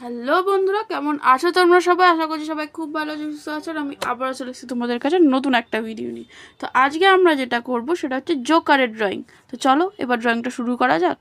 Hello বন্ধুরা, কেমন আছো তোমরা সবাই? আশা করছি সবাই খুব ভালো সুস্থ আছো। আর আমি আবারও চলে এসেছি তোমাদের কাছে নতুন একটা ভিডিও নিয়ে। তো আজকে আমরা যেটা করব সেটা হচ্ছে জোকারের ড্রয়িং। তো চলো এবার ড্রয়িংটা শুরু করা যাক।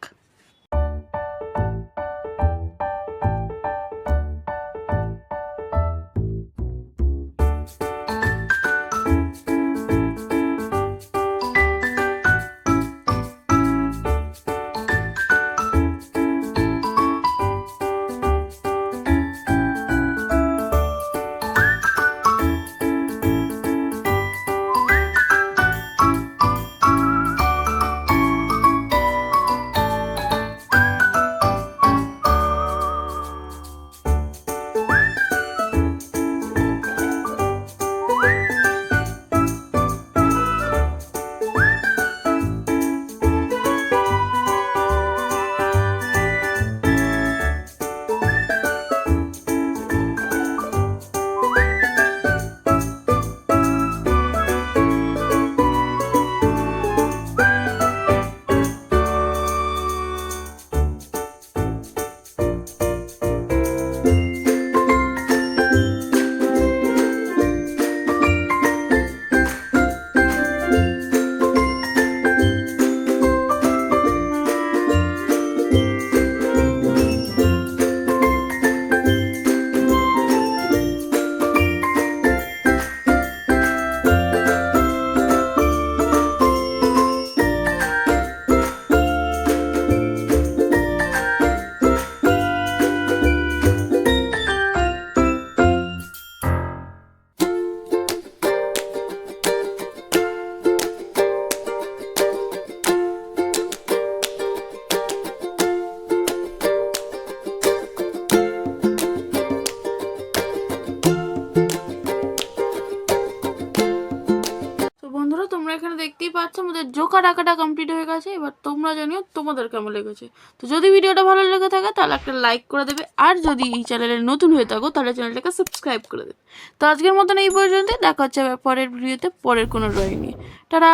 তো বন্ধুরা, তোমরা এখানে দেখতেই পাচ্ছ আমাদের জোকার আঁকাটা কমপ্লিট হয়ে গেছে। এবার তোমরা জানিও তোমাদের কেমন লেগেছে। তো যদি ভিডিওটা ভালো লেগে থাকে তাহলে একটা লাইক করে দেবে, আর যদি এই চ্যানেলে নতুন হয়ে থাকো তাহলে চ্যানেলটাকে সাবস্ক্রাইব করে দেবে। তো আজকের মতন এই পর্যন্ত, দেখা হচ্ছে পরের ভিডিওতে পরের কোনো ড্রয়িং নিয়ে। টাটা।